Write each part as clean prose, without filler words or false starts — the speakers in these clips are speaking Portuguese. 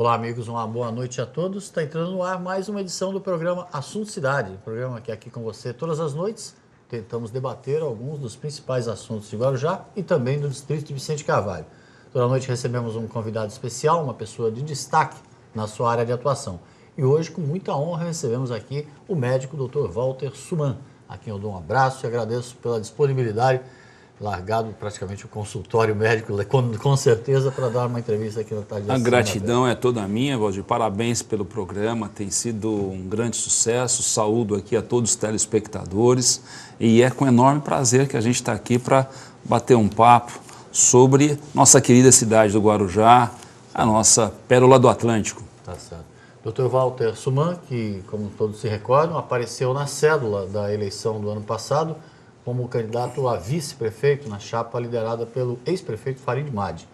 Olá, amigos, uma boa noite a todos. Está entrando no ar mais uma edição do programa Assunto Cidade, programa que é aqui com você todas as noites. Tentamos debater alguns dos principais assuntos de Guarujá e também do distrito de Vicente Carvalho. Toda noite recebemos um convidado especial, uma pessoa de destaque na sua área de atuação. E hoje, com muita honra, recebemos aqui o médico Dr. Walter Suman, a quem eu dou um abraço e agradeço pela disponibilidade, largado praticamente o consultório médico, com certeza, para dar uma entrevista aqui na tarde. A gratidão é toda minha, Valdir. Parabéns pelo programa, tem sido um grande sucesso. Saúdo aqui a todos os telespectadores e é com enorme prazer que a gente está aqui para bater um papo sobre nossa querida cidade do Guarujá, a nossa pérola do Atlântico. Tá certo. Dr. Walter Suman, que, como todos se recordam, apareceu na cédula da eleição do ano passado como candidato a vice-prefeito na chapa liderada pelo ex-prefeito Farid Madi.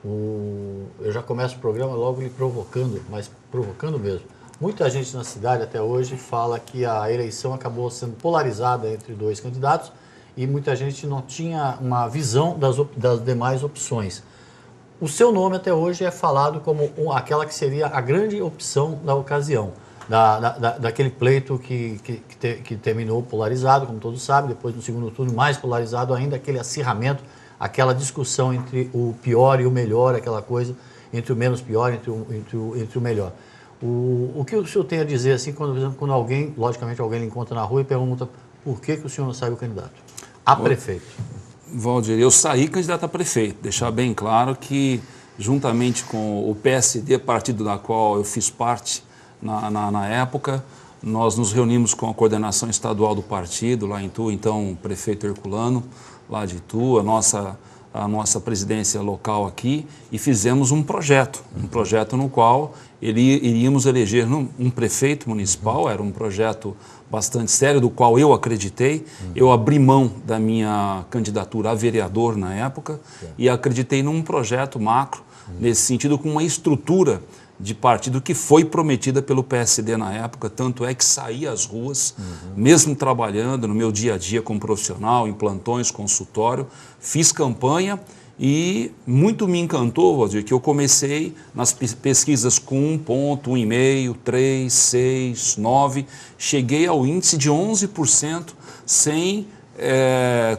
Eu já começo o programa logo lhe provocando, mas provocando mesmo. Muita gente na cidade até hoje fala que a eleição acabou sendo polarizada entre dois candidatos e muita gente não tinha uma visão das demais opções. O seu nome até hoje é falado como aquela que seria a grande opção da ocasião. Daquele pleito que terminou polarizado, como todos sabem, depois no segundo turno mais polarizado ainda, aquele acirramento, aquela discussão entre o pior e o melhor, aquela coisa, entre o menos pior entre o melhor. O que o senhor tem a dizer assim, quando alguém, logicamente alguém lhe encontra na rua e pergunta por que o senhor não saiu candidato a prefeito? Valdir, eu saí candidato a prefeito, deixar bem claro que juntamente com o PSD, partido da qual eu fiz parte, na época, nós nos reunimos com a coordenação estadual do partido, lá em Itu, então o prefeito Herculano, lá de Itu, a nossa presidência local aqui, e fizemos um projeto no qual iríamos eleger um prefeito municipal. Era um projeto bastante sério, do qual eu acreditei. Eu abri mão da minha candidatura a vereador na época e acreditei num projeto macro, nesse sentido, com uma estrutura de partido que foi prometida pelo PSD na época, tanto é que saí às ruas, mesmo trabalhando no meu dia a dia como profissional, em plantões, consultório, fiz campanha e muito me encantou, Valdir, que eu comecei nas pesquisas com 1 ponto, 1,5, 3, 6, 9, cheguei ao índice de 11% sem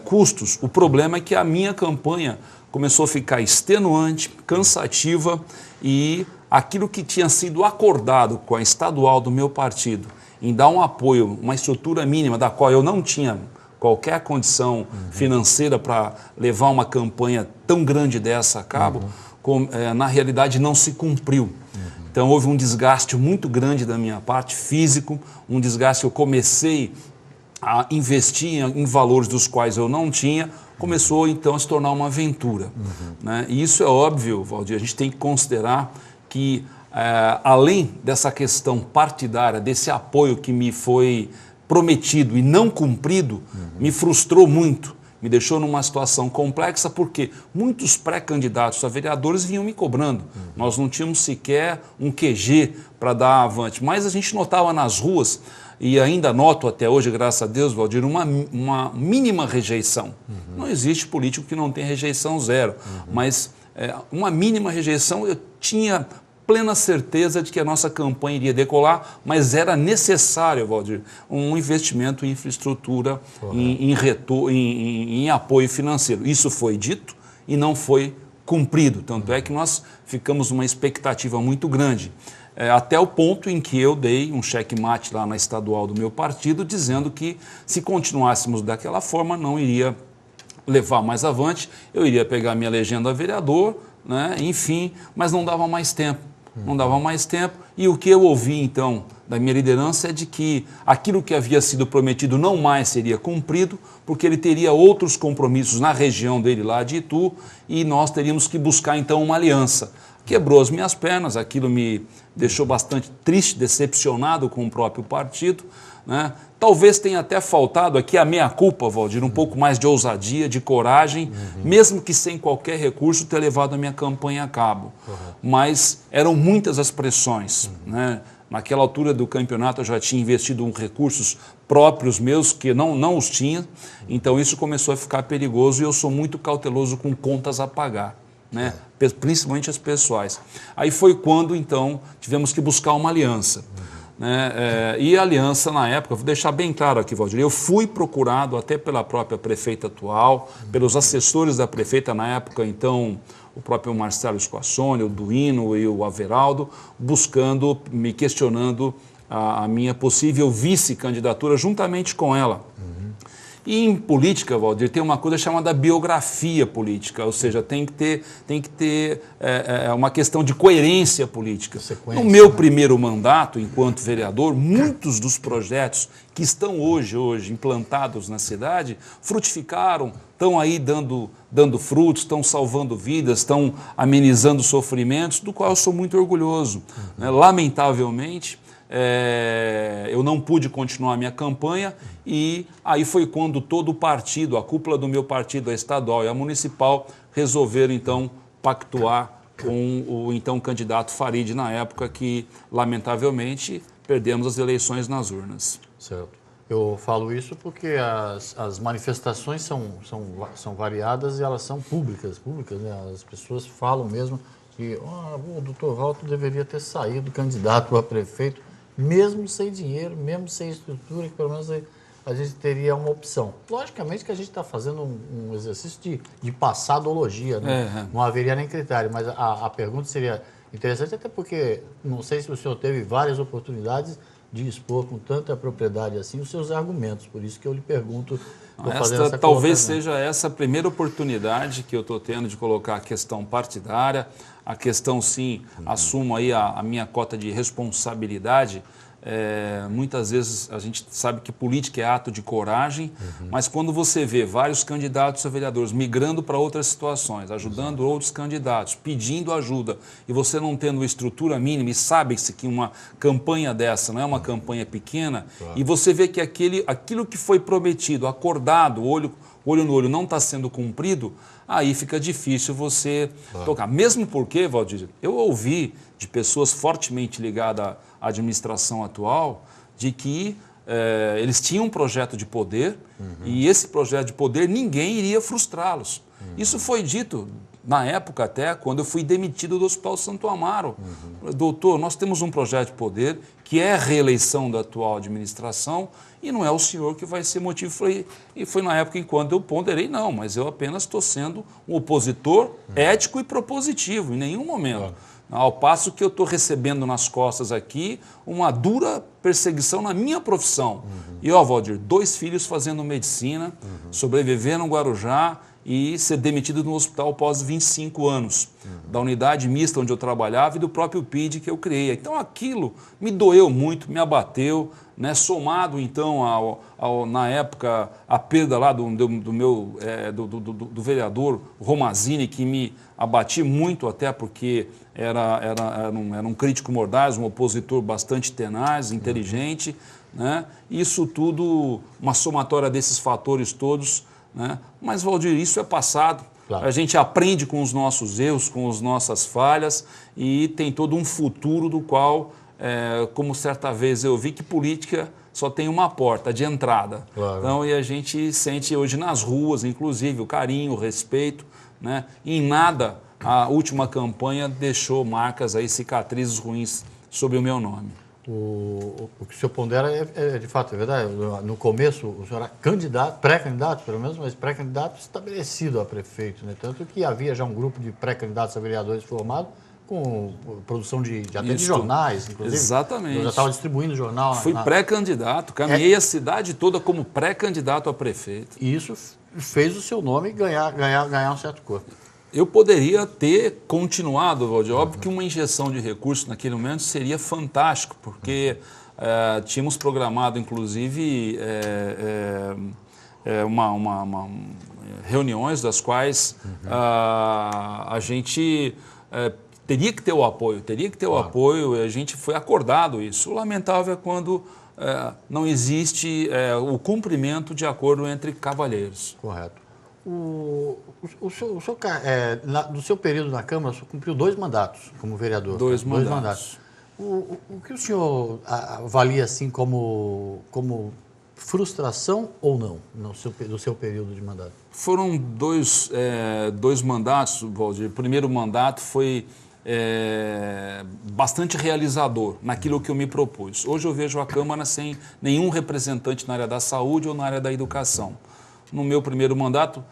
custos. O problema é que a minha campanha começou a ficar extenuante, cansativa e aquilo que tinha sido acordado com a estadual do meu partido em dar um apoio, uma estrutura mínima da qual eu não tinha qualquer condição financeira para levar uma campanha tão grande dessa a cabo, na realidade não se cumpriu. Então houve um desgaste muito grande da minha parte, físico, um desgaste que eu comecei a investir em valores dos quais eu não tinha, começou então a se tornar uma aventura. Né? E isso é óbvio, Valdir, a gente tem que considerar que, além dessa questão partidária, desse apoio que me foi prometido e não cumprido, me frustrou muito, me deixou numa situação complexa, porque muitos pré-candidatos a vereadores vinham me cobrando. Nós não tínhamos sequer um QG para dar avante, mas a gente notava nas ruas, e ainda noto até hoje, graças a Deus, Valdir, uma mínima rejeição. Não existe político que não tenha rejeição zero, mas uma mínima rejeição. Eu tinha plena certeza de que a nossa campanha iria decolar, mas era necessário, Valdir, um investimento em infraestrutura, em apoio financeiro. Isso foi dito e não foi cumprido, tanto é que nós ficamos numa expectativa muito grande, até o ponto em que eu dei um checkmate lá na estadual do meu partido, dizendo que se continuássemos daquela forma não iria levar mais avante, eu iria pegar minha legenda a vereador, né, enfim, mas não dava mais tempo. Não dava mais tempo, e o que eu ouvi então da minha liderança é de que aquilo que havia sido prometido não mais seria cumprido, porque ele teria outros compromissos na região dele lá de Itu, e nós teríamos que buscar então uma aliança. Quebrou as minhas pernas, aquilo me deixou bastante triste, decepcionado com o próprio partido, né? Talvez tenha até faltado aqui a meia-culpa, Valdir, um pouco mais de ousadia, de coragem, mesmo que sem qualquer recurso, ter levado a minha campanha a cabo. Mas eram muitas as pressões, né? Naquela altura do campeonato eu já tinha investido recursos próprios meus que não os tinha, então isso começou a ficar perigoso e eu sou muito cauteloso com contas a pagar, né? principalmente as pessoais. Aí foi quando, então, tivemos que buscar uma aliança. Né? E a aliança, na época, vou deixar bem claro aqui, Valdir, eu fui procurado até pela própria prefeita atual, pelos assessores da prefeita na época, então, o próprio Marcelo Squassone, o Duino e o Averaldo, me questionando a minha possível vice-candidatura juntamente com ela. E em política, Valdir, tem uma coisa chamada biografia política, ou seja, tem que ter uma questão de coerência política. No meu primeiro mandato, enquanto vereador, muitos dos projetos que estão hoje implantados na cidade frutificaram, estão aí dando frutos, estão salvando vidas, estão amenizando sofrimentos, do qual eu sou muito orgulhoso. Né? Lamentavelmente, eu não pude continuar a minha campanha e aí foi quando todo o partido, a cúpula do meu partido, a estadual e a municipal, resolveram então pactuar com o então candidato Farid na época que, lamentavelmente, perdemos as eleições nas urnas. Certo. Eu falo isso porque as manifestações são variadas e elas são públicas, né? As pessoas falam mesmo que o doutor Walter deveria ter saído candidato a prefeito, mesmo sem dinheiro, mesmo sem estrutura, que pelo menos a gente teria uma opção. Logicamente que a gente está fazendo um exercício de passadologia, né? Não haveria nem critério, mas a pergunta seria interessante, até porque não sei se o senhor teve várias oportunidades de expor com tanta propriedade assim os seus argumentos, por isso que eu lhe pergunto. Talvez seja essa a primeira oportunidade que eu estou tendo de colocar a questão partidária, a questão, sim, assumo aí a minha cota de responsabilidade. Muitas vezes a gente sabe que política é ato de coragem, mas quando você vê vários candidatos a vereadores migrando para outras situações, ajudando outros candidatos, pedindo ajuda, e você não tendo estrutura mínima, e sabe-se que uma campanha dessa não é uma campanha pequena, e você vê que aquilo que foi prometido, acordado, olho no olho, não está sendo cumprido, aí fica difícil você tocar. Mesmo porque, Valdir, eu ouvi de pessoas fortemente ligadas à administração atual, de que eles tinham um projeto de poder e esse projeto de poder ninguém iria frustrá-los. Isso foi dito na época até quando eu fui demitido do Hospital Santo Amaro. Doutor, nós temos um projeto de poder que é a reeleição da atual administração e não é o senhor que vai ser motivo. E foi na época em quando eu ponderei, não, mas eu apenas estou sendo um opositor ético e propositivo, em nenhum momento. Ao passo que eu estou recebendo nas costas aqui uma dura perseguição na minha profissão. E, Valdir, 2 filhos fazendo medicina, sobrevivendo no Guarujá e ser demitido no hospital após 25 anos, da unidade mista onde eu trabalhava e do próprio PID que eu criei. Então aquilo me doeu muito, me abateu, né? Somado então na época a perda lá do vereador Romazini, que me abati muito até porque era um crítico mordaz, um opositor bastante tenaz, inteligente, né? Isso tudo, uma somatória desses fatores todos, né? Mas, Valdir, isso é passado. Claro. A gente aprende com os nossos erros, com as nossas falhas e tem todo um futuro do qual, como certa vez eu vi que política só tem uma porta de entrada. Claro. Então, e a gente sente hoje nas ruas, inclusive, o carinho, o respeito, né? E em nada a última campanha deixou marcas aí, cicatrizes ruins sobre o meu nome. O que o senhor pondera de fato, é verdade. No começo, o senhor era candidato, pré-candidato, pelo menos, mas pré-candidato estabelecido a prefeito, né? Tanto que havia já um grupo de pré-candidatos a vereadores formado, com produção até de jornais, inclusive. Exatamente. Eu já estava distribuindo jornal. Fui pré-candidato, caminhei a cidade toda como pré-candidato a prefeito. E isso fez o seu nome ganhar um certo corpo. Eu poderia ter continuado, Valdir. Óbvio que uma injeção de recursos naquele momento seria fantástico, porque tínhamos programado, inclusive, reuniões das quais a gente teria que ter o apoio, e a gente foi acordado isso. O lamentável é quando não existe o cumprimento de acordo entre cavalheiros. Correto. O senhor, no seu período na Câmara, o senhor cumpriu 2 mandatos como vereador. Dois mandatos. O que o senhor avalia assim como frustração ou não do seu período de mandato? Foram dois mandatos, Valdir. O primeiro mandato foi bastante realizador naquilo que eu me propus. Hoje eu vejo a Câmara sem nenhum representante na área da saúde ou na área da educação. No meu primeiro mandato,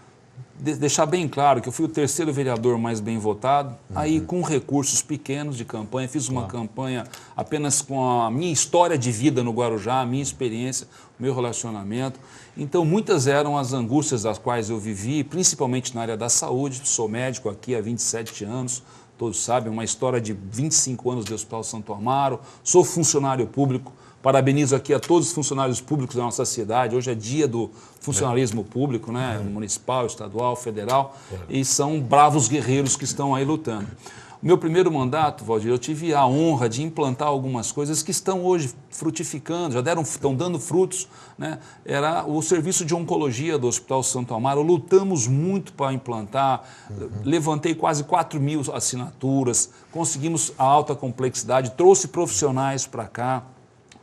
deixar bem claro que eu fui o terceiro vereador mais bem votado, aí com recursos pequenos de campanha, fiz uma campanha apenas com a minha história de vida no Guarujá, a minha experiência, o meu relacionamento. Então, muitas eram as angústias das quais eu vivi, principalmente na área da saúde. Sou médico aqui há 27 anos, todos sabem, uma história de 25 anos do Hospital Santo Amaro, sou funcionário público. Parabenizo aqui a todos os funcionários públicos da nossa cidade. Hoje é dia do funcionalismo público, né? Municipal, estadual, federal, e são bravos guerreiros que estão aí lutando. O meu primeiro mandato, Valdir, eu tive a honra de implantar algumas coisas que estão hoje frutificando, estão dando frutos, né? Era o serviço de oncologia do Hospital Santo Amaro. Lutamos muito para implantar, levantei quase 4.000 assinaturas, conseguimos a alta complexidade, trouxe profissionais para cá.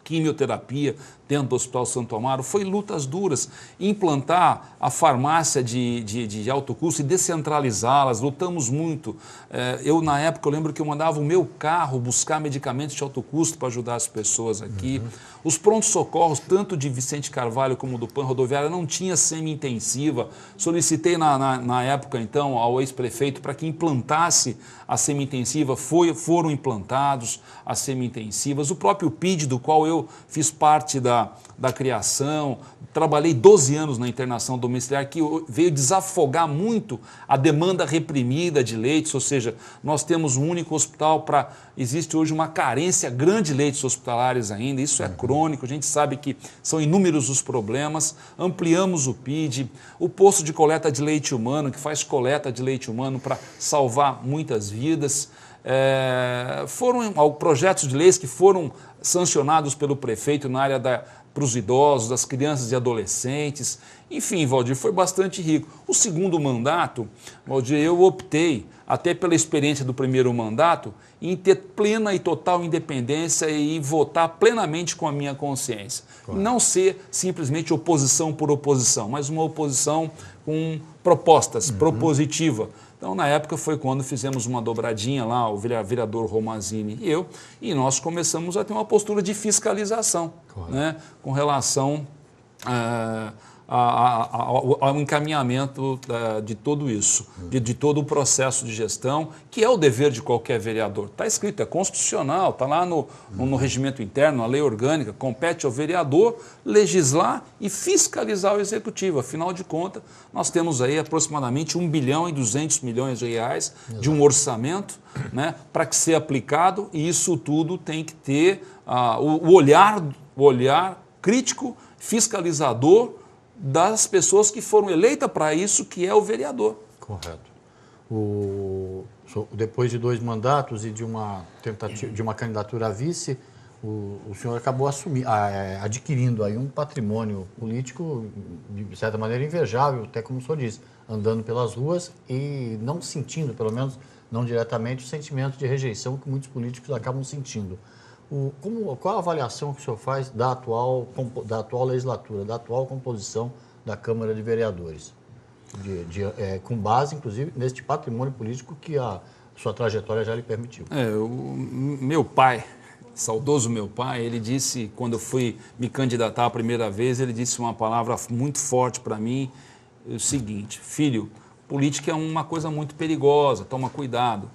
Quimioterapia dentro do Hospital Santo Amaro, foi lutas duras. Implantar a farmácia de alto custo e descentralizá-las, lutamos muito. Na época, eu lembro que eu mandava o meu carro buscar medicamentos de alto custo para ajudar as pessoas aqui. Os prontos-socorros, tanto de Vicente Carvalho como do PAN Rodoviária, não tinha semi-intensiva. Solicitei na época, então, ao ex-prefeito para que implantasse a semi-intensiva. Foram implantados as semi-intensivas. O próprio PID, do qual eu fiz parte da criação, trabalhei 12 anos na internação domiciliar, que veio desafogar muito a demanda reprimida de leitos, ou seja, nós temos um único hospital existe hoje uma carência grande de leitos hospitalares ainda, isso é crônico, a gente sabe que são inúmeros os problemas, ampliamos o PID, o posto de coleta de leite humano, que faz coleta de leite humano para salvar muitas vidas. Foram projetos de leis que foram sancionados pelo prefeito na área para os idosos, das crianças e adolescentes. Enfim, Valdir, foi bastante rico. O segundo mandato, Valdir, eu optei, até pela experiência do primeiro mandato, em ter plena e total independência e votar plenamente com a minha consciência. Claro. Não ser simplesmente oposição por oposição, mas uma oposição com propostas, propositiva. Então, na época, foi quando fizemos uma dobradinha lá, o vereador Romazini e eu, e nós começamos a ter uma postura de fiscalização, claro, né, com relação ao encaminhamento de tudo isso, de todo o processo de gestão, que é o dever de qualquer vereador. Está escrito, é constitucional, está lá no regimento interno, na lei orgânica, compete ao vereador legislar e fiscalizar o executivo. Afinal de contas, nós temos aí aproximadamente 1 bilhão e 200 milhões de reais de um orçamento, né, para que ser aplicado, e isso tudo tem que ter o olhar crítico, fiscalizador, das pessoas que foram eleitas para isso, que é o vereador. Correto. Depois de 2 mandatos e de uma tentativa, de uma candidatura a vice, o senhor acabou adquirindo aí um patrimônio político, de certa maneira, invejável, até como o senhor disse, andando pelas ruas e não sentindo, pelo menos não diretamente, o sentimento de rejeição que muitos políticos acabam sentindo. Qual a avaliação que o senhor faz da atual legislatura, da atual composição da Câmara de Vereadores? Com base, inclusive, neste patrimônio político que a sua trajetória já lhe permitiu. Meu pai, saudoso meu pai, ele disse, quando eu fui me candidatar a primeira vez, ele disse uma palavra muito forte para mim, o seguinte: filho, política é uma coisa muito perigosa, toma cuidado.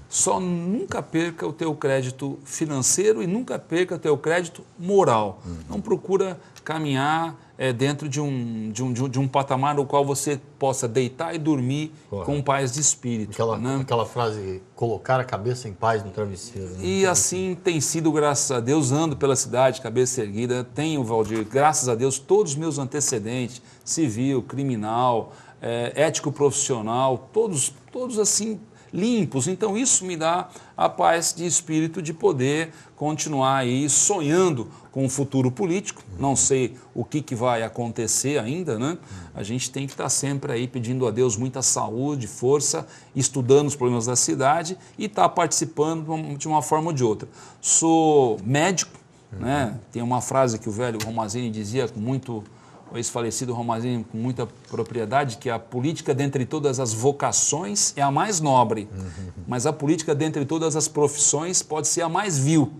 Só nunca perca o teu crédito financeiro e nunca perca o teu crédito moral. Não procura caminhar dentro de um patamar no qual você possa deitar e dormir com paz de espírito. Aquela frase, colocar a cabeça em paz no travesseiro. Né? E assim tem sido, graças a Deus, ando pela cidade, cabeça erguida. Tenho, Valdir, graças a Deus, todos os meus antecedentes, civil, criminal, ético profissional, todos assim, limpos. Então isso me dá a paz de espírito de poder continuar aí sonhando com o futuro político. Não sei o que vai acontecer ainda, né? A gente tem que estar sempre aí pedindo a Deus muita saúde, força, estudando os problemas da cidade e estar participando de uma forma ou de outra. Sou médico, né? Tem uma frase que o velho Romazini dizia com muito... o ex-falecido Romazini com muita propriedade, que a política dentre todas as vocações é a mais nobre, mas a política dentre todas as profissões pode ser a mais vil.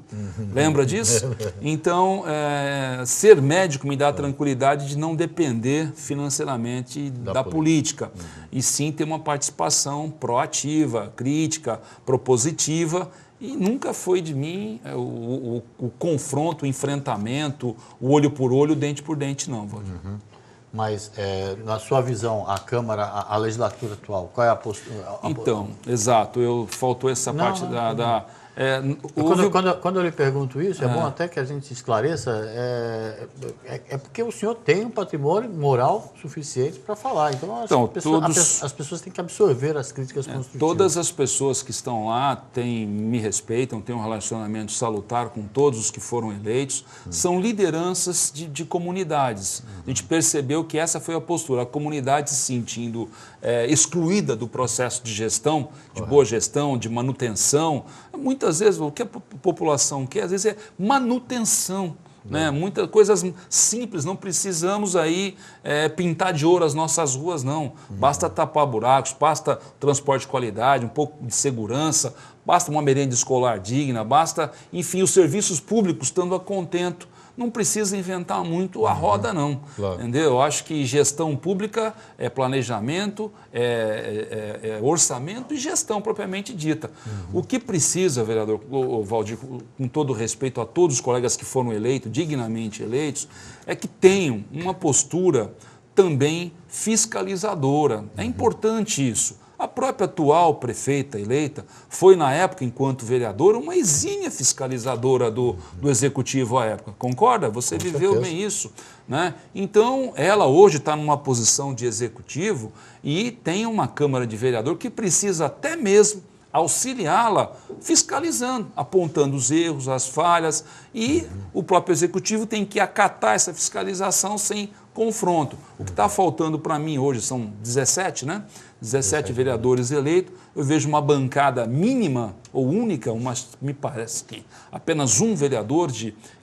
Lembra disso? Então, ser médico me dá a tranquilidade de não depender financeiramente da política, e sim ter uma participação proativa, crítica, propositiva. E nunca foi de mim o confronto, o enfrentamento, o olho por olho, dente por dente, não, Valdir. Mas, na sua visão, a Câmara, a legislatura atual, qual é a postura? Então, exato, faltou essa parte da Quando eu lhe pergunto isso, é bom até que a gente esclareça, é porque o senhor tem um patrimônio moral suficiente para falar. Então, as pessoas têm que absorver as críticas construtivas. Todas as pessoas que estão lá me respeitam, têm um relacionamento salutar com todos os que foram eleitos, são lideranças de comunidades. A gente percebeu que essa foi a postura, a comunidade se sentindo excluída do processo de gestão, de boa gestão, de manutenção. Muitas vezes o que a população quer, às vezes, é manutenção. Né? Muitas coisas simples, não precisamos aí pintar de ouro as nossas ruas, não. Basta tapar buracos, basta transporte de qualidade, um pouco de segurança, basta uma merenda escolar digna, basta, enfim, os serviços públicos estando a contento. Não precisa inventar muito a roda, não. Claro. Entendeu? Eu acho que gestão pública é planejamento, é orçamento e gestão propriamente dita. O que precisa, vereador Valdir, com todo respeito a todos os colegas que foram eleitos, dignamente eleitos, é que tenham uma postura também fiscalizadora. É importante isso. A própria atual prefeita eleita foi, na época, enquanto vereadora, uma exímia fiscalizadora do executivo à época. Concorda? Você viveu bem isso, né? Então, ela hoje está numa posição de executivo e tem uma Câmara de Vereador que precisa até mesmo auxiliá-la fiscalizando, apontando os erros, as falhas, e o próprio executivo tem que acatar essa fiscalização sem confronto. O que está faltando para mim hoje são 17, né? 17 vereadores eleitos. Eu vejo uma bancada mínima ou única, me parece que apenas um vereador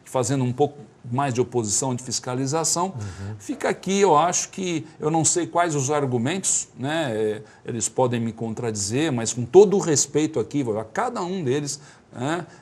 fazendo um pouco mais de oposição, de fiscalização. Fica aqui, eu acho que, eu não sei quais os argumentos, né? Eles podem me contradizer, mas com todo o respeito aqui a cada um deles,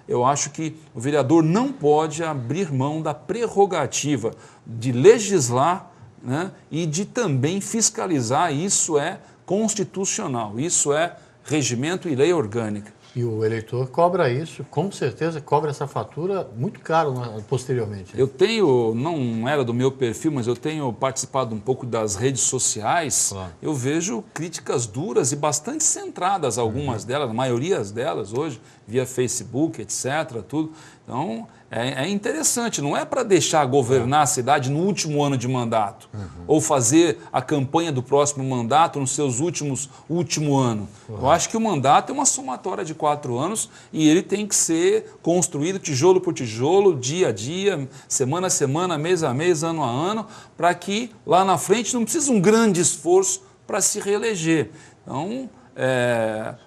eu acho que o vereador não pode abrir mão da prerrogativa de legislar, né? E de também fiscalizar. Isso é constitucional, isso é regimento e lei orgânica. E o eleitor cobra isso, com certeza cobra essa fatura muito caro posteriormente. Eu tenho, não era do meu perfil, mas eu tenho participado um pouco das redes sociais. Claro. Eu vejo críticas duras e bastante centradas, algumas delas, a maioria delas hoje, via Facebook, etc. Tudo. Então, é interessante, não é para deixar governar a cidade no último ano de mandato, ou fazer a campanha do próximo mandato nos seus último ano. Eu acho que o mandato é uma somatória de 4 anos e ele tem que ser construído tijolo por tijolo, dia a dia, semana a semana, mês a mês, ano a ano, para que lá na frente não precise um grande esforço para se reeleger. Então,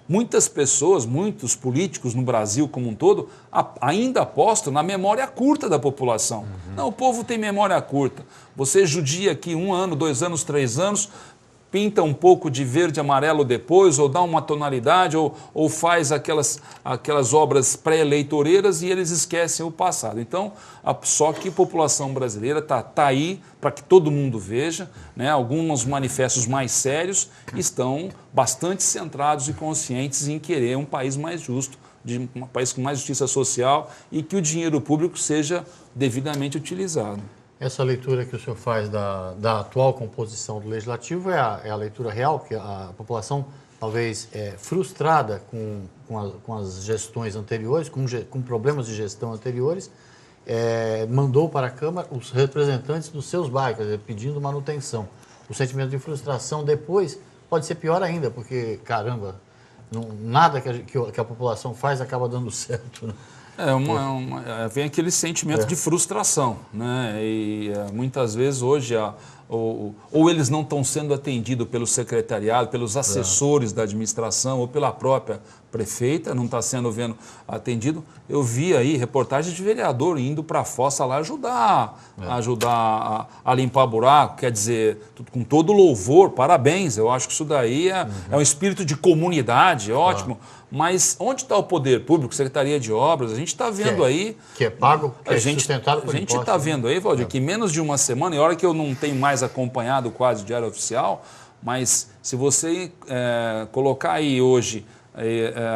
muitas pessoas, muitos políticos no Brasil como um todo, ainda apostam na memória curta da população. Não, o povo tem memória curta. Você judia aqui 1 ano, 2 anos, 3 anos, pinta um pouco de verde e amarelo depois, ou dá uma tonalidade, ou faz aquelas obras pré-eleitoreiras e eles esquecem o passado. Então, só que a população brasileira está aí para que todo mundo veja, né? Alguns manifestos mais sérios estão bastante centrados e conscientes em querer um país mais justo, um país com mais justiça social e que o dinheiro público seja devidamente utilizado. Essa leitura que o senhor faz da atual composição do Legislativo é a leitura real, que a população talvez frustrada com as gestões anteriores, com problemas de gestão anteriores, mandou para a Câmara os representantes dos seus bairros, pedindo manutenção. O sentimento de frustração depois pode ser pior ainda, porque, caramba, nada que a população faz acaba dando certo, né? Vem aquele sentimento de frustração, né? E muitas vezes hoje ou eles não estão sendo atendidos pelo secretariado, pelos assessores da administração ou pela própria prefeita, não está sendo atendido. Eu vi aí reportagens de vereador indo para a fossa lá ajudar a limpar buraco, quer dizer, com todo louvor, parabéns, eu acho que isso daí é um espírito de comunidade, ótimo. Mas onde está o poder público, Secretaria de Obras? A gente está vendo aí... Que é pago, que é sustentado por impostos. A gente está vendo aí, Valdir, que menos de uma semana, e hora que eu não tenho mais acompanhado quase o Diário Oficial, mas se você colocar aí hoje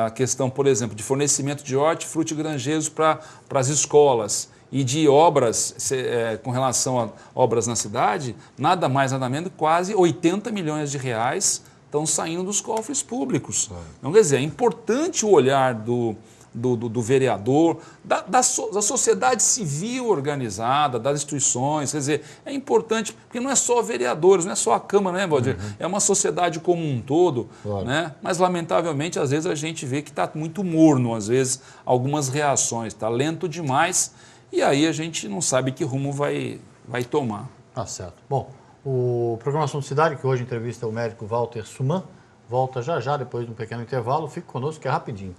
a questão, por exemplo, de fornecimento de hortifruti granjeiros para as escolas e de obras, com relação a obras na cidade, nada mais, nada menos, quase 80 milhões de reais estão saindo dos cofres públicos. Então, quer dizer, é importante o olhar do vereador, da sociedade civil organizada, das instituições, quer dizer, é importante, porque não é só vereadores, não é só a Câmara, né, Valdir? É uma sociedade como um todo, né? Mas, lamentavelmente, às vezes a gente vê que está muito morno, às vezes, algumas reações, está lento demais, e aí a gente não sabe que rumo vai tomar. Tá certo. Bom, o programa Assunto Cidade, que hoje entrevista o médico Walter Suman, volta já, depois de um pequeno intervalo. Fique conosco que é rapidinho.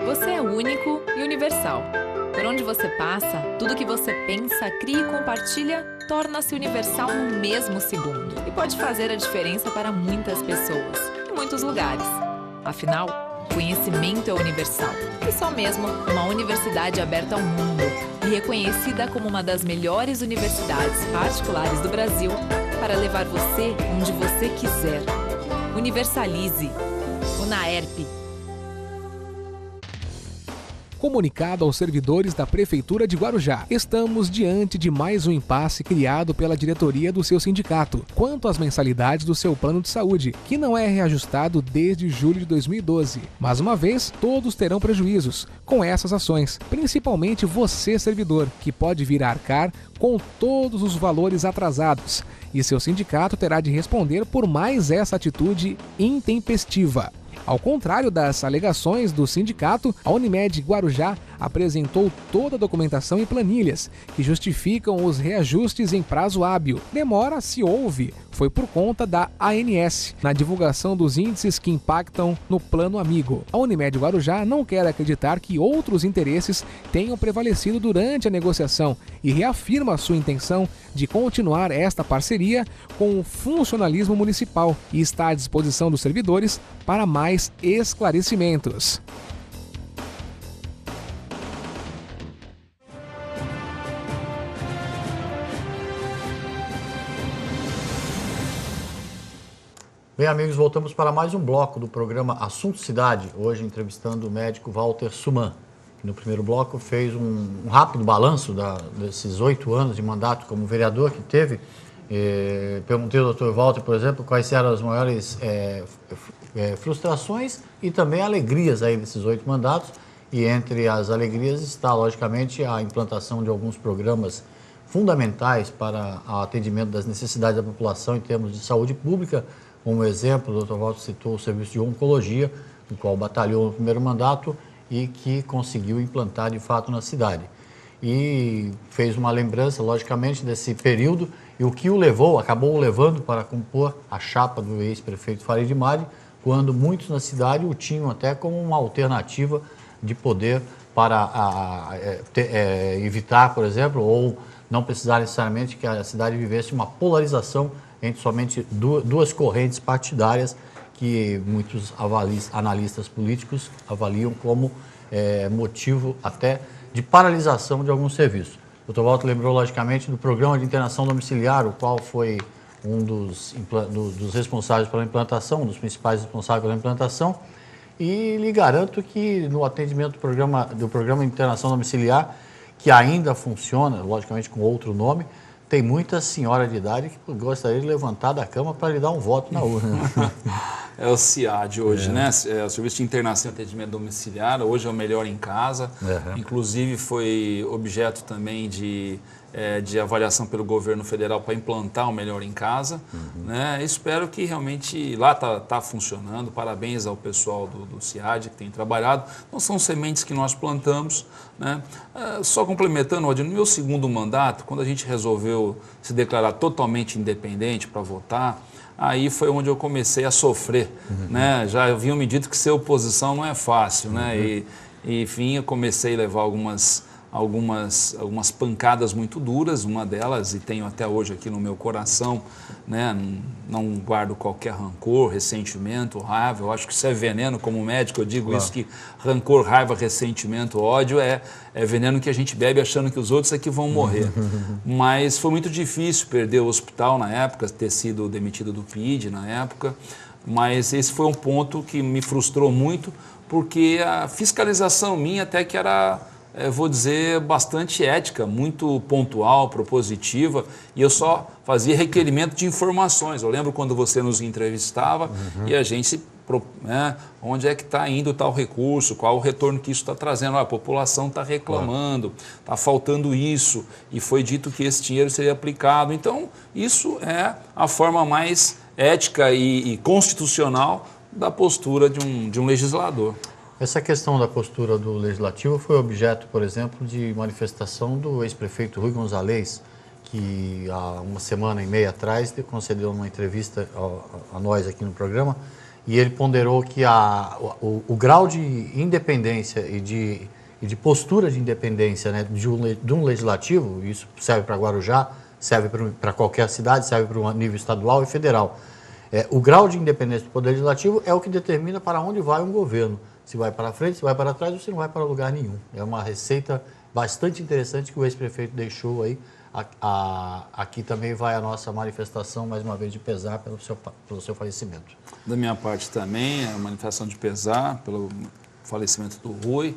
Você é único e universal. Por onde você passa, tudo que você pensa, cria e compartilha torna-se universal no mesmo segundo e pode fazer a diferença para muitas pessoas, em muitos lugares. Afinal, conhecimento é universal e só mesmo uma universidade aberta ao mundo e reconhecida como uma das melhores universidades particulares do Brasil para levar você onde você quiser. Universalize. UNAERP. Comunicado aos servidores da Prefeitura de Guarujá. Estamos diante de mais um impasse criado pela diretoria do seu sindicato, quanto às mensalidades do seu plano de saúde, que não é reajustado desde julho de 2012. Mais uma vez, todos terão prejuízos com essas ações, principalmente você, servidor, que pode vir a arcar com todos os valores atrasados, e seu sindicato terá de responder por mais essa atitude intempestiva. Ao contrário das alegações do sindicato, a Unimed Guarujá apresentou toda a documentação e planilhas que justificam os reajustes em prazo hábil. Demora, se houve, foi por conta da ANS, na divulgação dos índices que impactam no plano amigo. A Unimed Guarujá não quer acreditar que outros interesses tenham prevalecido durante a negociação e reafirma sua intenção de continuar esta parceria com o funcionalismo municipal e está à disposição dos servidores para mais esclarecimentos. Bem, amigos, voltamos para mais um bloco do programa Assunto Cidade, hoje entrevistando o médico Walter Suman, que no primeiro bloco fez um rápido balanço desses 8 anos de mandato como vereador que teve. Perguntei ao Dr. Walter, por exemplo, quais eram as maiores frustrações e também alegrias aí desses 8 mandatos, e entre as alegrias está, logicamente, a implantação de alguns programas fundamentais para o atendimento das necessidades da população em termos de saúde pública. Como exemplo, o Dr. Walter citou o serviço de oncologia, no qual batalhou no primeiro mandato e que conseguiu implantar de fato na cidade. E fez uma lembrança, logicamente, desse período e o que acabou o levando para compor a chapa do ex-prefeito Farid Madi, quando muitos na cidade o tinham até como uma alternativa de poder para evitar, por exemplo, ou não precisar necessariamente que a cidade vivesse uma polarização entre somente duas correntes partidárias que muitos analistas políticos avaliam como motivo até de paralisação de alguns serviços. O Dr. Walter lembrou, logicamente, do programa de internação domiciliar, o qual foi um dos responsáveis pela implantação, um dos principais responsáveis pela implantação, e lhe garanto que no atendimento do programa de internação domiciliar, que ainda funciona, logicamente com outro nome, tem muita senhora de idade que gostaria de levantar da cama para lhe dar um voto na urna. É o CIAD hoje, né? O Serviço de Internação e Atendimento Domiciliar, hoje é o Melhor em Casa. Inclusive foi objeto também de de avaliação pelo governo federal para implantar o Melhor em Casa. Né? Espero que realmente lá está funcionando. Parabéns ao pessoal do CIAD que tem trabalhado. Então, são sementes que nós plantamos. Né? Só complementando, no meu segundo mandato, quando a gente resolveu se declarar totalmente independente para votar, aí foi onde eu comecei a sofrer. Né? Já haviam me dito que ser oposição não é fácil. Né? E, enfim, eu comecei a levar algumas pancadas muito duras, uma delas, e tenho até hoje aqui no meu coração, né? Não guardo qualquer rancor, ressentimento, raiva. Eu acho que isso é veneno. Como médico eu digo isso, que rancor, raiva, ressentimento, ódio é veneno que a gente bebe achando que os outros é que vão morrer. Mas foi muito difícil perder o hospital na época, ter sido demitido do PID na época, mas esse foi um ponto que me frustrou muito, porque a fiscalização minha até que era, vou dizer, bastante ética, muito pontual, propositiva, e eu só fazia requerimento de informações. Eu lembro quando você nos entrevistava e a gente, né, onde é que está indo tal recurso, qual o retorno que isso está trazendo. A população está reclamando, está faltando isso, e foi dito que esse dinheiro seria aplicado. Então, isso é a forma mais ética e constitucional da postura de um legislador. Essa questão da postura do Legislativo foi objeto, por exemplo, de manifestação do ex-prefeito Rui Gonzalez, que há uma semana e meia atrás concedeu uma entrevista a nós aqui no programa, e ele ponderou que o grau de independência e de postura de independência, né, de um Legislativo, isso serve para Guarujá, serve para qualquer cidade, serve para o nível estadual e federal. O grau de independência do Poder Legislativo é o que determina para onde vai um governo. Se vai para frente, se vai para trás ou se não vai para lugar nenhum. É uma receita bastante interessante que o ex-prefeito deixou aí. Aqui também vai a nossa manifestação, mais uma vez, de pesar pelo seu falecimento. Da minha parte também, a manifestação de pesar pelo falecimento do Rui.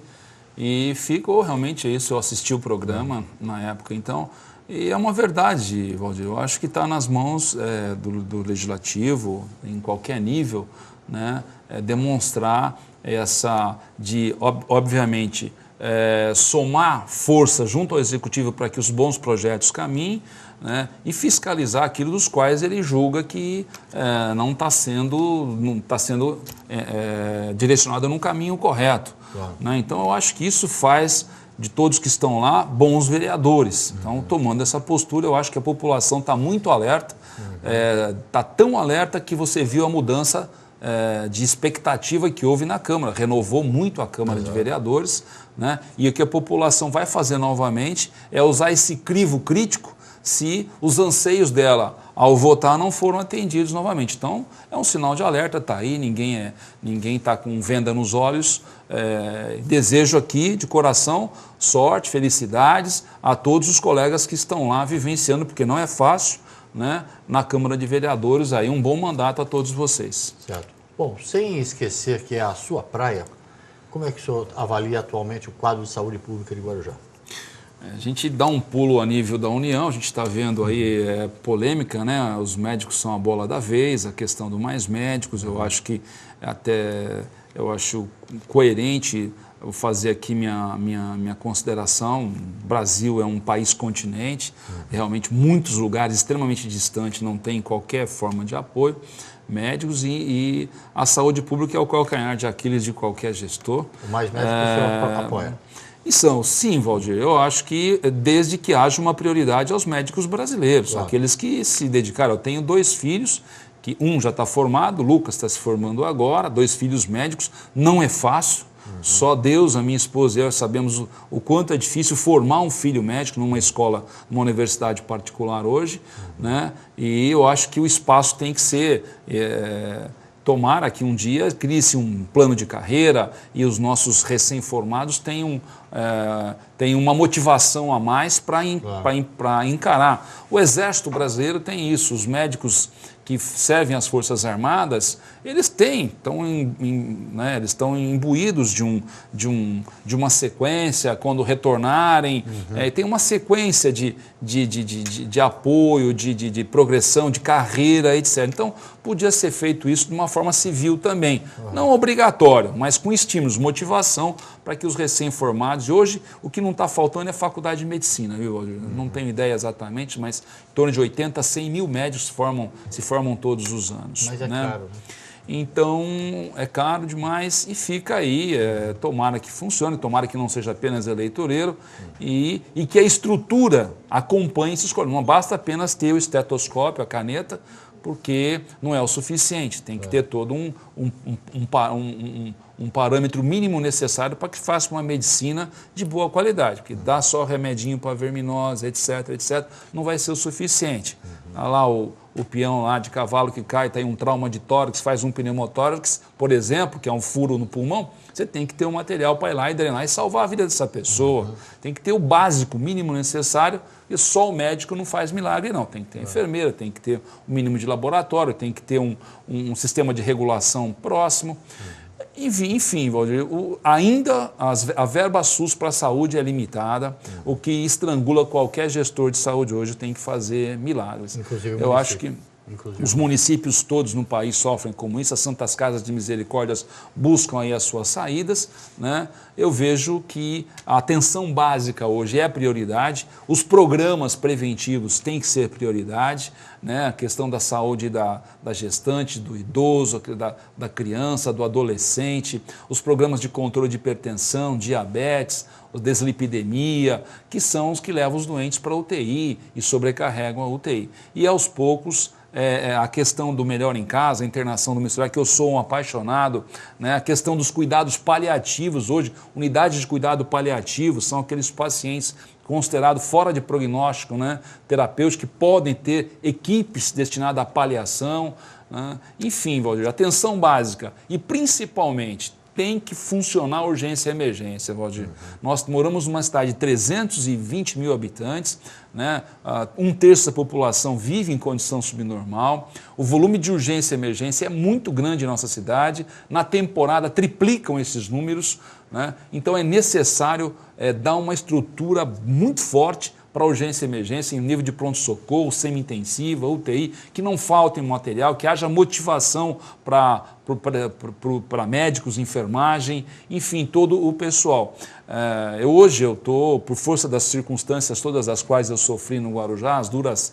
E ficou realmente isso, eu assisti o programa na época, então, e é uma verdade, Valdir, eu acho que está nas mãos do Legislativo, em qualquer nível, né, demonstrar obviamente, somar força junto ao Executivo para que os bons projetos caminhem, né, e fiscalizar aquilo dos quais ele julga que não está sendo direcionado num caminho correto. Claro. Né? Então, eu acho que isso faz de todos que estão lá bons vereadores. Então, tomando essa postura, eu acho que a população está muito alerta, está tão alerta que você viu a mudança de expectativa que houve na Câmara, renovou muito a Câmara de Vereadores, né? E o que a população vai fazer novamente é usar esse crivo crítico se os anseios dela ao votar não foram atendidos novamente. Então, é um sinal de alerta, está aí, ninguém está com venda nos olhos. Desejo aqui, de coração, sorte, felicidades a todos os colegas que estão lá vivenciando, porque não é fácil, né, na Câmara de Vereadores, aí um bom mandato a todos vocês. Certo. Bom, sem esquecer que é a sua praia, como é que o senhor avalia atualmente o quadro de saúde pública de Guarujá? A gente dá um pulo a nível da União, a gente está vendo aí polêmica, né? Os médicos são a bola da vez, a questão do mais médicos, eu acho que eu acho coerente fazer aqui minha consideração. O Brasil é um país continente, realmente muitos lugares extremamente distantes não tem qualquer forma de apoio médicos, e a saúde pública é o calcanhar de Aquiles de qualquer gestor. O mais médico que o senhor apoia? Sim, Valdir, eu acho que desde que haja uma prioridade aos médicos brasileiros, claro, aqueles que se dedicaram. Eu tenho 2 filhos, que um já está formado, o Lucas está se formando agora, 2 filhos médicos, não é fácil. Só Deus, a minha esposa e eu sabemos o quanto é difícil formar um filho médico numa escola, numa universidade particular hoje, né? E eu acho que o espaço tem que ser, tomara que um dia crie-se um plano de carreira e os nossos recém-formados tenham uma motivação a mais para encarar. O Exército Brasileiro tem isso, os médicos que servem às Forças Armadas, eles estão imbuídos de uma sequência, quando retornarem, tem uma sequência de apoio, de progressão, de carreira, etc. Então, podia ser feito isso de uma forma civil também, não obrigatório, mas com estímulos, motivação para que os recém-formados, e hoje o que não está faltando é faculdade de medicina, viu? Não tenho ideia exatamente, mas em torno de 80 a 100 mil médicos se formam todos os anos. Mas é caro, né? Então, é caro demais e fica aí, tomara que funcione, tomara que não seja apenas eleitoreiro e que a estrutura acompanhe essa escolha. Não basta apenas ter o estetoscópio, a caneta, porque não é o suficiente, tem que ter todo um parâmetro mínimo necessário para que faça uma medicina de boa qualidade, porque dá só remedinho para verminose, etc, não vai ser o suficiente. Olha lá o peão lá de cavalo que cai, tem um trauma de tórax, faz um pneumotórax, por exemplo, que é um furo no pulmão, você tem que ter um material para ir lá e drenar e salvar a vida dessa pessoa. Tem que ter o básico, o mínimo necessário, e só o médico não faz milagre, não. Tem que ter enfermeira, tem que ter o mínimo de laboratório, tem que ter um sistema de regulação próximo. Enfim, Valdir, ainda a verba SUS para a saúde é limitada, o que estrangula qualquer gestor de saúde hoje tem que fazer milagres. Inclusive eu acho que os municípios todos no país sofrem como isso, as Santas Casas de Misericórdias buscam aí as suas saídas, né? Eu vejo que a atenção básica hoje é a prioridade, os programas preventivos têm que ser prioridade, né? A questão da saúde da gestante, do idoso, da criança, do adolescente, os programas de controle de hipertensão, diabetes, deslipidemia, que são os que levam os doentes para a UTI e sobrecarregam a UTI. E aos poucos, a questão do melhor em casa, a internação domiciliar, que eu sou um apaixonado, né? A questão dos cuidados paliativos, hoje, unidades de cuidado paliativo são aqueles pacientes considerados fora de prognóstico, né? Terapêuticos que podem ter equipes destinadas à paliação, né? Enfim, Valdir, atenção básica e principalmente tem que funcionar a urgência e emergência, Valdir. Nós moramos numa cidade de 320 mil habitantes, né? Um terço da população vive em condição subnormal, o volume de urgência e emergência é muito grande em nossa cidade, na temporada triplicam esses números, né? Então é necessário dar uma estrutura muito forte para urgência e emergência, em nível de pronto-socorro, semi-intensiva, UTI, que não falte material, que haja motivação para médicos, enfermagem, enfim, todo o pessoal. Hoje eu estou, por força das circunstâncias todas as quais eu sofri no Guarujá, as duras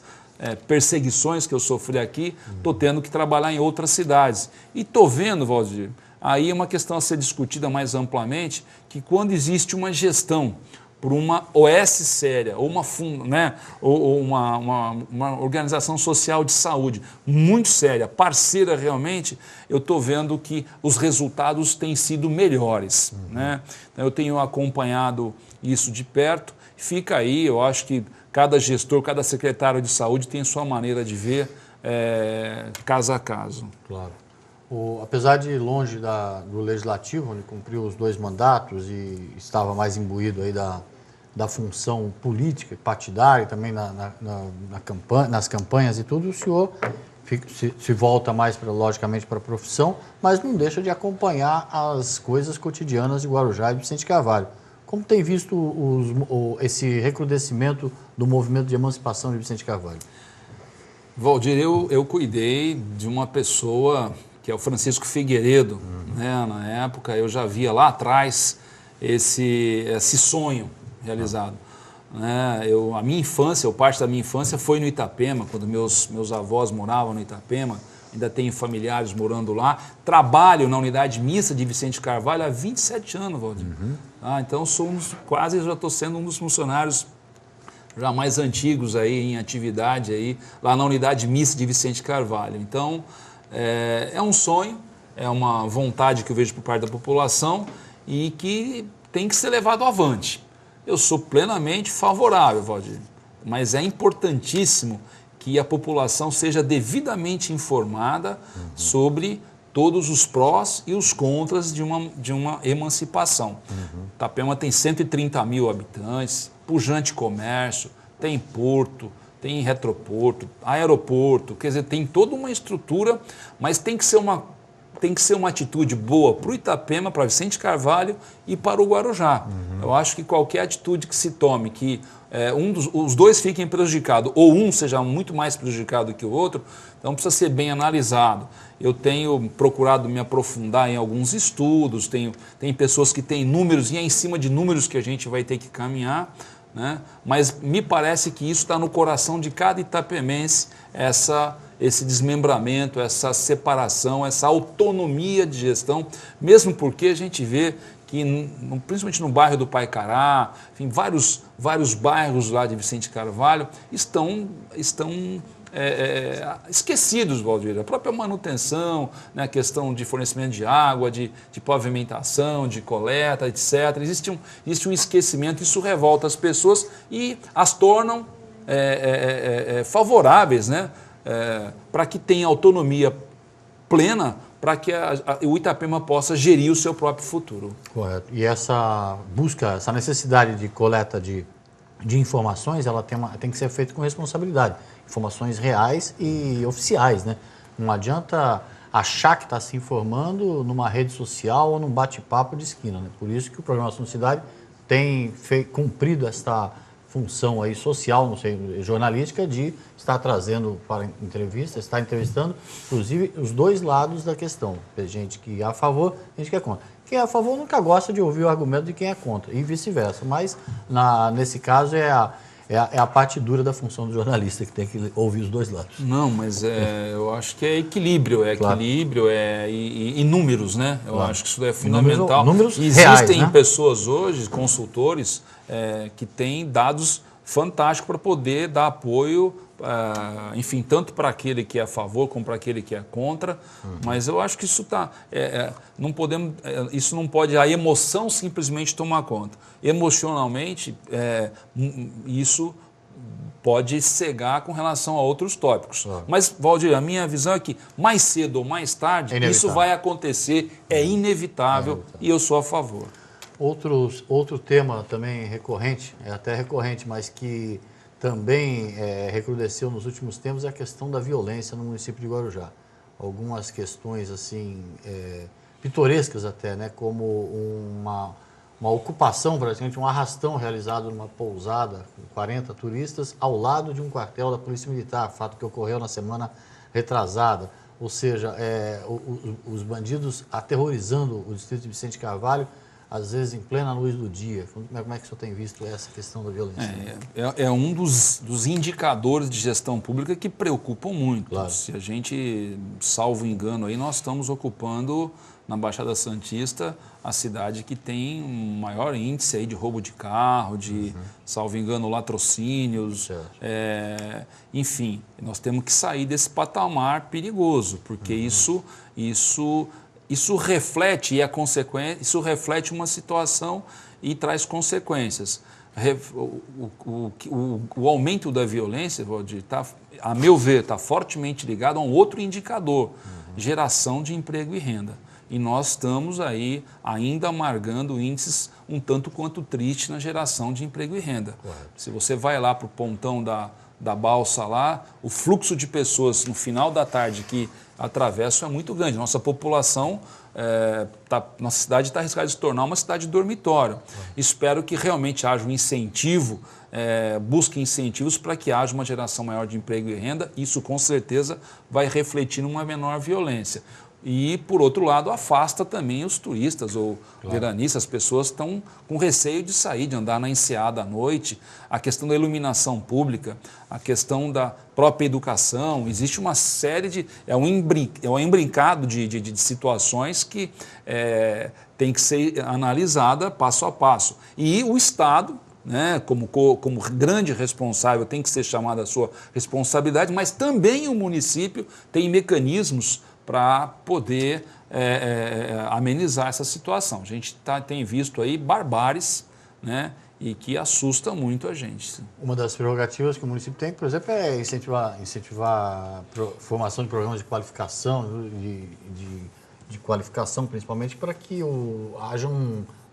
perseguições que eu sofri aqui, estou tendo que trabalhar em outras cidades. E estou vendo, Valdir, aí é uma questão a ser discutida mais amplamente, que quando existe uma gestão por uma OS séria, ou uma organização social de saúde muito séria, parceira realmente, eu estou vendo que os resultados têm sido melhores, né? Eu tenho acompanhado isso de perto, fica aí, eu acho que cada gestor, cada secretário de saúde tem sua maneira de ver caso a caso. Claro. Apesar de ir longe do Legislativo, ele cumpriu os 2 mandatos e estava mais imbuído aí da função política, partidária, também nas campanhas e tudo, o senhor se volta mais, logicamente, para a profissão, mas não deixa de acompanhar as coisas cotidianas de Guarujá e Vicente Carvalho. Como tem visto esse recrudescimento do movimento de emancipação de Vicente Carvalho? Valdir, eu cuidei de uma pessoa que é o Francisco Figueiredo, né? Na época eu já via lá atrás esse sonho realizado. Né? A minha infância, ou parte da minha infância, foi no Itapema, quando meus avós moravam no Itapema, ainda tenho familiares morando lá. Trabalho na unidade mista de Vicente Carvalho há 27 anos, Valdir. Então já estou sendo um dos funcionários já mais antigos aí em atividade aí, lá na unidade mista de Vicente Carvalho. Então, é um sonho, é uma vontade que eu vejo por parte da população e que tem que ser levado avante. Eu sou plenamente favorável, Valdir, mas é importantíssimo que a população seja devidamente informada sobre todos os prós e os contras de uma emancipação. Itapema tem 130 mil habitantes, pujante comércio, tem porto, tem retroporto, aeroporto, quer dizer, tem toda uma estrutura, mas tem que ser uma atitude boa para o Itapema, para Vicente Carvalho e para o Guarujá. Eu acho que qualquer atitude que se tome, que os dois fiquem prejudicados, ou um seja muito mais prejudicado que o outro, então precisa ser bem analisado. Eu tenho procurado me aprofundar em alguns estudos, tem pessoas que têm números e é em cima de números que a gente vai ter que caminhar, né? Mas me parece que isso está no coração de cada itapemense, esse desmembramento, essa separação, essa autonomia de gestão, mesmo porque a gente vê que, principalmente no bairro do Paicará, enfim, vários bairros lá de Vicente Carvalho estão esquecidos, Valdir. A própria manutenção, né, a questão de fornecimento de água, de pavimentação, de coleta, etc. Existe um esquecimento, isso revolta as pessoas e as tornam favoráveis, né, para que tenha autonomia plena, para que o Itapema possa gerir o seu próprio futuro. Correto. E essa busca, essa necessidade de coleta de informações, ela tem que ser feita com responsabilidade. Informações reais e oficiais, né? Não adianta achar que está se informando numa rede social ou num bate-papo de esquina, né? Por isso que o Programa Assunto Cidade tem cumprido esta função aí social, não sei, jornalística, de estar trazendo para entrevista, estar entrevistando, inclusive, os dois lados da questão. Tem gente que é a favor, gente que é contra. Quem é a favor nunca gosta de ouvir o argumento de quem é contra, e vice-versa. Mas, nesse caso, é a parte dura da função do jornalista, que tem que ouvir os dois lados. Não, mas eu acho que é equilíbrio, claro. E números, né? Eu acho que isso é fundamental. Números Existem reais, né? pessoas hoje, consultores, que têm dados fantásticos para poder dar apoio, enfim, tanto para aquele que é a favor como para aquele que é contra. Mas eu acho que isso não podemos, isso não pode a emoção simplesmente tomar conta. Emocionalmente, isso pode cegar com relação a outros tópicos. Mas, Valdir, a minha visão é que mais cedo ou mais tarde isso vai acontecer, é inevitável e eu sou a favor. Outro tema também recorrente, até recorrente, mas que também recrudesceu nos últimos tempos, é a questão da violência no município de Guarujá. Algumas questões assim pitorescas até, né, como uma ocupação, praticamente um arrastão realizado numa pousada com 40 turistas ao lado de um quartel da Polícia Militar, fato que ocorreu na semana retrasada. Ou seja, os bandidos aterrorizando o distrito de Vicente Carvalho, às vezes em plena luz do dia. Como é que o senhor tem visto essa questão da violência? É um dos indicadores de gestão pública que preocupam muito. Claro. Se a gente, salvo engano, aí nós estamos ocupando na Baixada Santista a cidade que tem um maior índice aí de roubo de carro, de, salvo engano, latrocínios. Enfim, nós temos que sair desse patamar perigoso, porque isso reflete isso reflete uma situação e traz consequências. O aumento da violência, Valdir, a meu ver, está fortemente ligado a um outro indicador, geração de emprego e renda. E nós estamos aí ainda amargando índices um tanto quanto tristes na geração de emprego e renda. Correto. Se você vai lá para o pontão da balsa lá, o fluxo de pessoas no final da tarde que atravessam é muito grande. Nossa população, nossa cidade está arriscada de se tornar uma cidade dormitório. Espero que realmente haja um incentivo, busque incentivos para que haja uma geração maior de emprego e renda. Isso com certeza vai refletir numa menor violência. E, por outro lado, afasta também os turistas ou veranistas. As pessoas estão com receio de sair, de andar na enseada à noite. A questão da iluminação pública, a questão da própria educação. Existe uma série de... É um embrincado de situações que tem que ser analisada passo a passo. E o Estado, né, como grande responsável, tem que ser chamado à sua responsabilidade, mas também o município tem mecanismos para poder amenizar essa situação. A gente tem visto aí barbáries, né, e que assusta muito a gente. Uma das prerrogativas que o município tem, por exemplo, é incentivar a formação de programas de qualificação, de qualificação principalmente, para que haja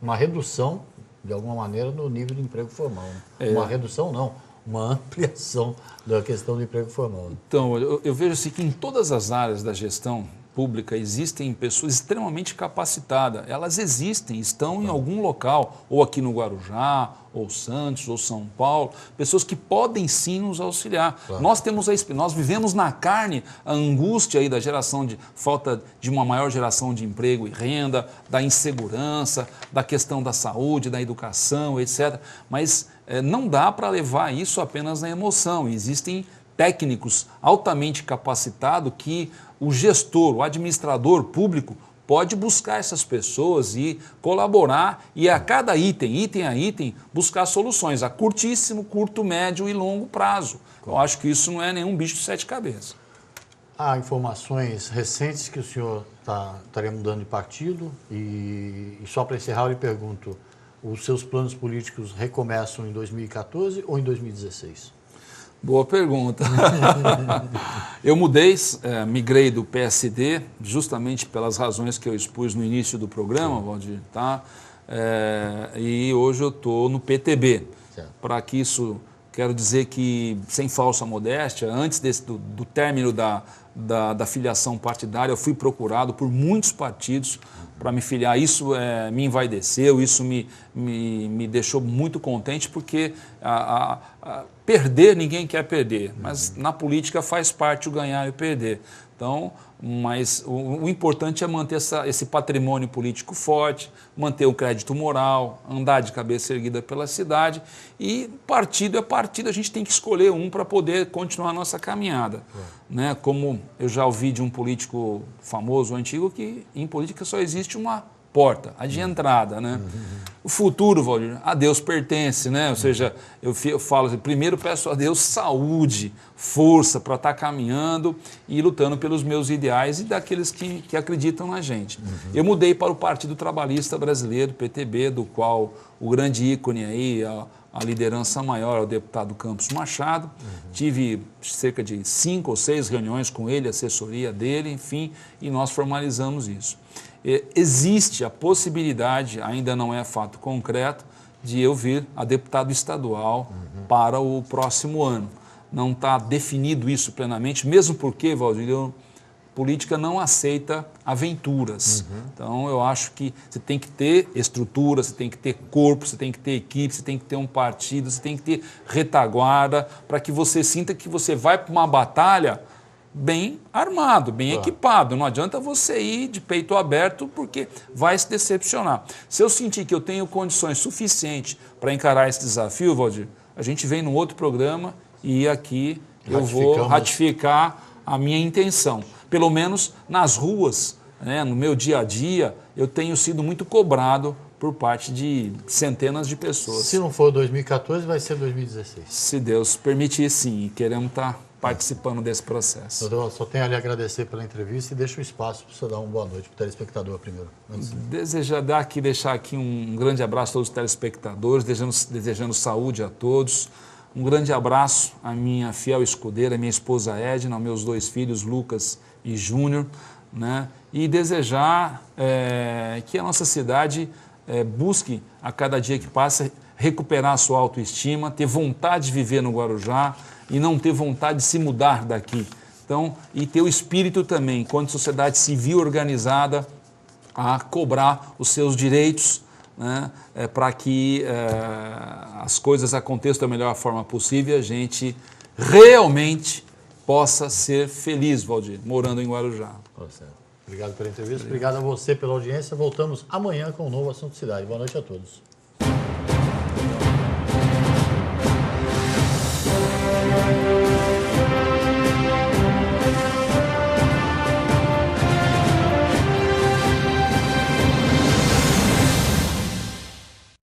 uma redução, de alguma maneira, no nível de emprego formal. Uma redução não, uma ampliação da questão do emprego formal. Então, eu vejo assim que em todas as áreas da gestão pública existem pessoas extremamente capacitadas. Elas existem, estão em algum local, ou aqui no Guarujá, ou Santos, ou São Paulo, pessoas que podem sim nos auxiliar. Claro. Nós vivemos na carne a angústia aí da geração de falta de uma maior geração de emprego e renda, da insegurança, da questão da saúde, da educação, etc. Mas não dá para levar isso apenas na emoção. Existem técnicos altamente capacitados que o gestor, o administrador público pode buscar essas pessoas e colaborar e a cada item a item, buscar soluções a curtíssimo, curto, médio e longo prazo. Eu acho que isso não é nenhum bicho de 7 cabeças. Há informações recentes que o senhor estaria mudando de partido e só para encerrar eu lhe pergunto, os seus planos políticos recomeçam em 2014 ou em 2016? Boa pergunta. Eu migrei do PSD justamente pelas razões que eu expus no início do programa, Valdir, tá? E hoje eu estou no PTB. Para que isso, quero dizer que, sem falsa modéstia, antes do término da filiação partidária, eu fui procurado por muitos partidos para me filiar. Isso me envaideceu, isso me deixou muito contente, porque perder ninguém quer perder, mas na política faz parte o ganhar e o perder. Então, mas o importante é manter esse patrimônio político forte, manter o crédito moral, andar de cabeça erguida pela cidade, e partido é partido, a gente tem que escolher um para poder continuar a nossa caminhada. Né? Como eu já ouvi de um político famoso, antigo, que em política só existe uma porta, a de entrada, né? O futuro, Valdir, a Deus pertence, né? Ou seja, eu falo assim, primeiro peço a Deus saúde, força para estar caminhando e lutando pelos meus ideais e daqueles que acreditam na gente. Eu mudei para o Partido Trabalhista Brasileiro, PTB, do qual o grande ícone aí, a liderança maior é o deputado Campos Machado. Tive cerca de 5 ou 6 reuniões com ele, assessoria dele, enfim, e nós formalizamos isso. Existe a possibilidade, ainda não é fato concreto, de eu vir a deputado estadual para o próximo ano. Não está definido isso plenamente, mesmo porque, Valdir, política não aceita aventuras. Então, eu acho que você tem que ter estrutura, você tem que ter corpo, você tem que ter equipe, você tem que ter um partido, você tem que ter retaguarda, para que você sinta que você vai para uma batalha bem armado, bem equipado. Não adianta você ir de peito aberto, porque vai se decepcionar. Se eu sentir que eu tenho condições suficientes para encarar esse desafio, Valdir, a gente vem num outro programa e aqui eu vou ratificar a minha intenção. Pelo menos nas ruas, né, no meu dia a dia, eu tenho sido muito cobrado por parte de centenas de pessoas. Se não for 2014, vai ser 2016. Se Deus permitir, sim. E queremos estar participando desse processo. Doutor, só tenho a lhe agradecer pela entrevista e deixo um espaço para você dar uma boa noite para o telespectador primeiro. Deixar aqui um grande abraço a todos os telespectadores, desejando saúde a todos. Um grande abraço à minha fiel escudeira, minha esposa Edna, aos meus 2 filhos, Lucas e Júnior, né? E desejar que a nossa cidade busque, a cada dia que passa, recuperar a sua autoestima, ter vontade de viver no Guarujá e não ter vontade de se mudar daqui. Então, e ter o espírito também, enquanto sociedade civil organizada, a cobrar os seus direitos, né, para que as coisas aconteçam da melhor forma possível e a gente realmente possa ser feliz, Valdir, morando em Guarujá. Obrigado pela entrevista, obrigado a você pela audiência. Voltamos amanhã com um novo Assunto Cidade. Boa noite a todos.